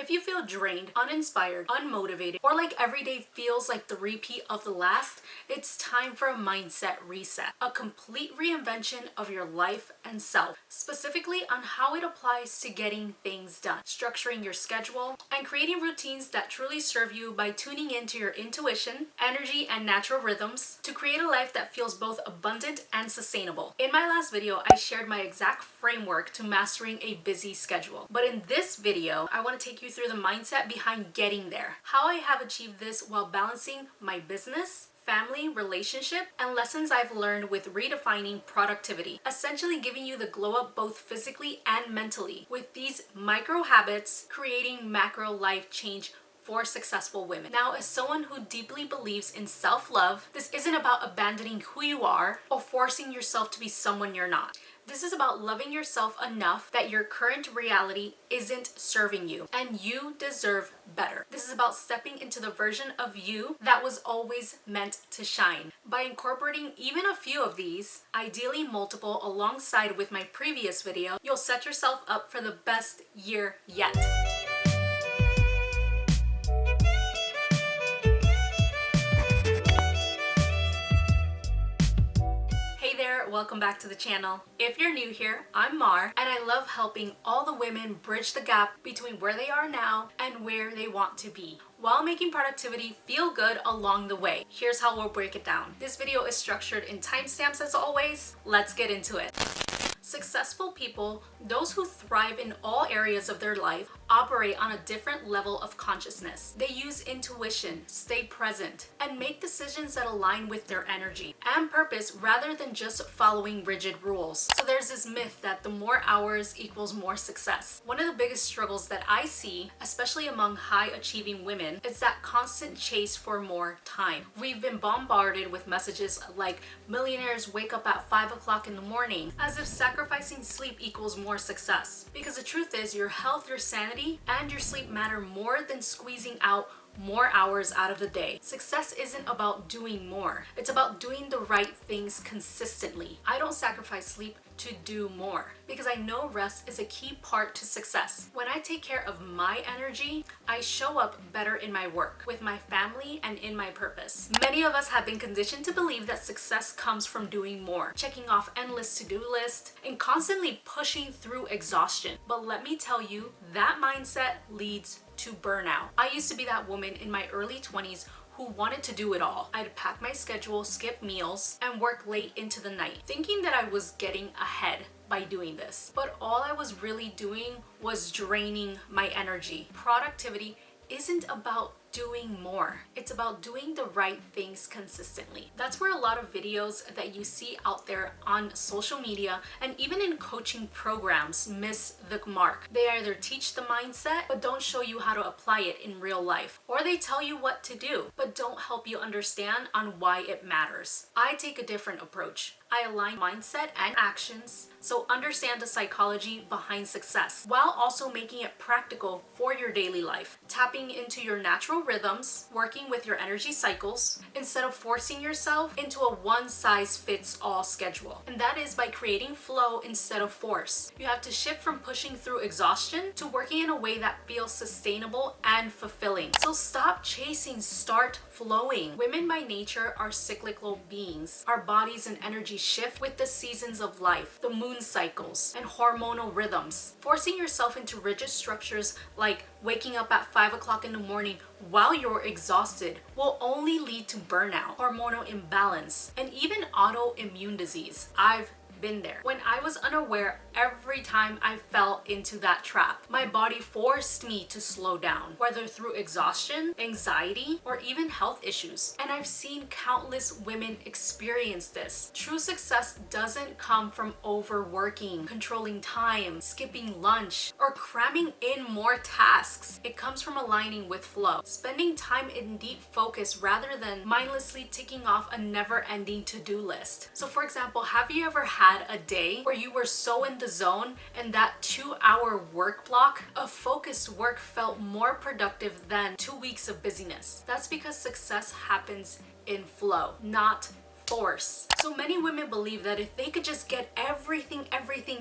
If you feel drained, uninspired, unmotivated, or like every day feels like the repeat of the last, it's time for a mindset reset. A complete reinvention of your life and self, specifically on how it applies to getting things done, structuring your schedule, and creating routines that truly serve you by tuning into your intuition, energy, and natural rhythms to create a life that feels both abundant and sustainable. In my last video, I shared my exact framework to mastering a busy schedule. But in this video, I want to take you through the mindset behind getting there, how I have achieved this while balancing my business, family, relationship, and lessons I've learned with redefining productivity, essentially giving you the glow up both physically and mentally with these micro habits, creating macro life change for successful women. Now, as someone who deeply believes in self-love, this isn't about abandoning who you are or forcing yourself to be someone you're not. This is about loving yourself enough that your current reality isn't serving you and you deserve better. This is about stepping into the version of you that was always meant to shine. By incorporating even a few of these, ideally multiple alongside with my previous video, you'll set yourself up for the best year yet. Welcome back to the channel. If you're new here, I'm Mar, and I love helping all the women bridge the gap between where they are now and where they want to be, while making productivity feel good along the way. Here's how we'll break it down. This video is structured in timestamps as always. Let's get into it. Successful people, those who thrive in all areas of their life, operate on a different level of consciousness. They use intuition, stay present, and make decisions that align with their energy and purpose rather than just following rigid rules. So there's this myth that the more hours equals more success. One of the biggest struggles that I see, especially among high achieving women, is that constant chase for more time. We've been bombarded with messages like millionaires wake up at 5 o'clock in the morning, as if sacrificing sleep equals more success. Because the truth is, your health, your sanity, and your sleep matter more than squeezing out more hours out of the day. Success isn't about doing more. It's about doing the right things consistently. I don't sacrifice sleep to do more because I know rest is a key part to success. When I take care of my energy, I show up better in my work, with my family, and in my purpose. Many of us have been conditioned to believe that success comes from doing more, checking off endless to-do lists, and constantly pushing through exhaustion. But let me tell you, that mindset leads to burnout. I used to be that woman in my early 20s who wanted to do it all. I'd pack my schedule, skip meals, and work late into the night, thinking that I was getting ahead by doing this. But all I was really doing was draining my energy. Productivity isn't about doing more. It's about doing the right things consistently. That's where a lot of videos that you see out there on social media and even in coaching programs miss the mark. They either teach the mindset but don't show you how to apply it in real life, or they tell you what to do but don't help you understand on why it matters. I take a different approach. I align mindset and actions, so understand the psychology behind success while also making it practical for your daily life. Tapping into your natural rhythms, working with your energy cycles, instead of forcing yourself into a one-size-fits-all schedule. And that is by creating flow instead of force. You have to shift from pushing through exhaustion to working in a way that feels sustainable and fulfilling. So stop chasing, start flowing. Women by nature are cyclical beings. Our bodies and energy shift with the seasons of life, the moon cycles, and hormonal rhythms. Forcing yourself into rigid structures like waking up at 5 o'clock in the morning while you're exhausted will only lead to burnout, hormonal imbalance, and even autoimmune disease. I've been there. When I was unaware, every time I fell into that trap, my body forced me to slow down, whether through exhaustion, anxiety, or even health issues. And I've seen countless women experience this. True success doesn't come from overworking, controlling time, skipping lunch, or cramming in more tasks. It comes from aligning with flow, spending time in deep focus rather than mindlessly ticking off a never-ending to-do list. So for example, have you ever had a day where you were so in the zone and that 2-hour work block of focused work felt more productive than 2 weeks of busyness? That's because success happens in flow, not force. So many women believe that if they could just get everything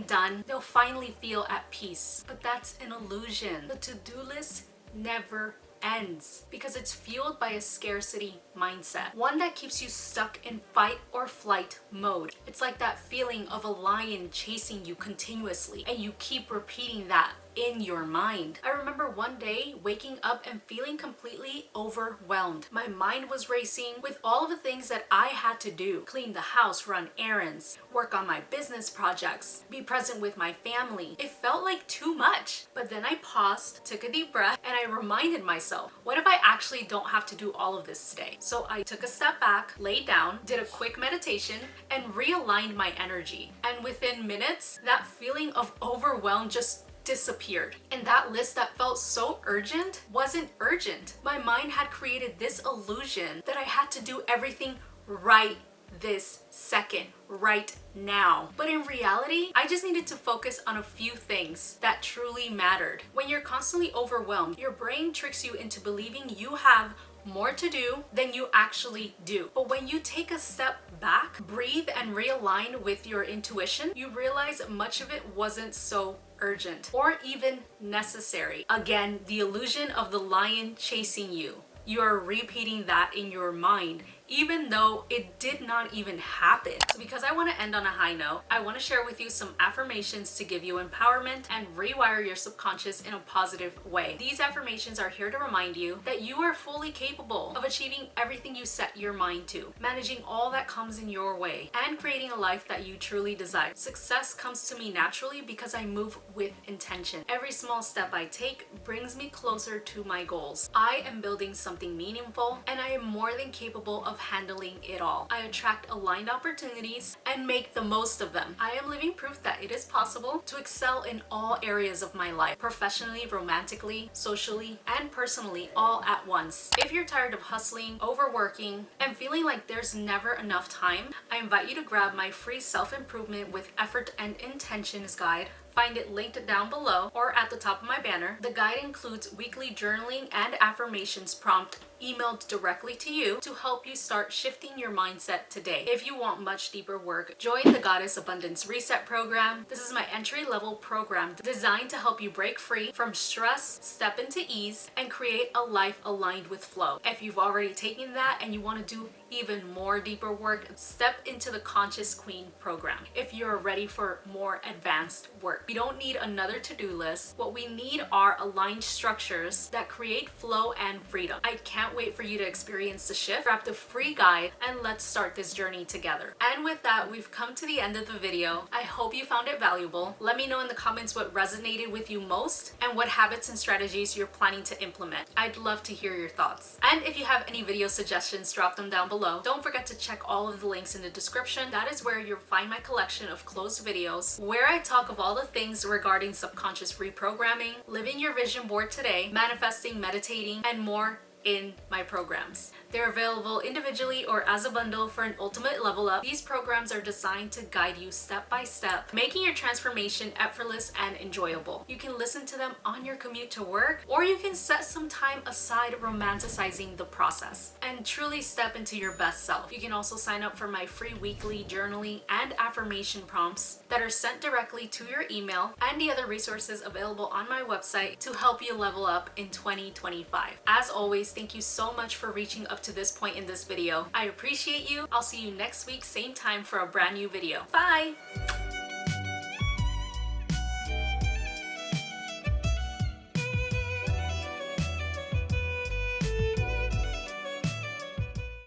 done, they'll finally feel at peace. But that's an illusion. The to-do list never ends because it's fueled by a scarcity mindset, one that keeps you stuck in fight or flight mode. It's like that feeling of a lion chasing you continuously, and you keep repeating that in your mind. I remember one day waking up and feeling completely overwhelmed. My mind was racing with all of the things that I had to do: clean the house, run errands, work on my business projects, be present with my family. It felt like too much. But then I paused, took a deep breath, and I reminded myself, what if I actually don't have to do all of this today? So I took a step back, laid down, did a quick meditation, and realigned my energy. And within minutes, that feeling of overwhelm just disappeared. And that list that felt so urgent wasn't urgent. My mind had created this illusion that I had to do everything right this second, right now. But in reality, I just needed to focus on a few things that truly mattered. When you're constantly overwhelmed, your brain tricks you into believing you have more to do than you actually do. But when you take a step back, breathe, and realign with your intuition, you realize much of it wasn't so urgent or even necessary. Again, the illusion of the lion chasing you. You are repeating that in your mind, even though it did not even happen. So because I want to end on a high note, I want to share with you some affirmations to give you empowerment and rewire your subconscious in a positive way. These affirmations are here to remind you that you are fully capable of achieving everything you set your mind to, managing all that comes in your way, and creating a life that you truly desire. Success comes to me naturally because I move with intention. Every small step I take brings me closer to my goals. I am building something meaningful, and I am more than capable of handling it all. I attract aligned opportunities and make the most of them. I am living proof that it is possible to excel in all areas of my life, professionally, romantically, socially, and personally, all at once. If you're tired of hustling, overworking, and feeling like there's never enough time, I invite you to grab my free self-improvement with effort and intentions guide. Find it linked down below or at the top of my banner. The guide includes weekly journaling and affirmations prompt emailed directly to you to help you start shifting your mindset today. If you want much deeper work, join the Goddess Abundance Reset program. This is my entry-level program designed to help you break free from stress, step into ease, and create a life aligned with flow. If you've already taken that and you want to do even more deeper work, step into the Conscious Queen program. If you're ready for more advanced work, we don't need another to-do list. What we need are aligned structures that create flow and freedom. I can't wait for you to experience the shift. Grab the free guide and let's start this journey together. And with that, we've come to the end of the video. I hope you found it valuable. Let me know in the comments what resonated with you most and what habits and strategies you're planning to implement. I'd love to hear your thoughts. And if you have any video suggestions, drop them down below. Don't forget to check all of the links in the description. That is where you'll find my collection of closed videos where I talk of all the things regarding subconscious reprogramming, living your vision board today, manifesting, meditating, and more in my programs. They're available individually or as a bundle for an ultimate level up. These programs are designed to guide you step by step, making your transformation effortless and enjoyable. You can listen to them on your commute to work, or you can set some time aside romanticizing the process and truly step into your best self. You can also sign up for my free weekly journaling and affirmation prompts that are sent directly to your email, and the other resources available on my website to help you level up in 2025. As always, thank you so much for reaching up to this point in this video. I appreciate you. I'll see you next week, same time, for a brand new video. Bye!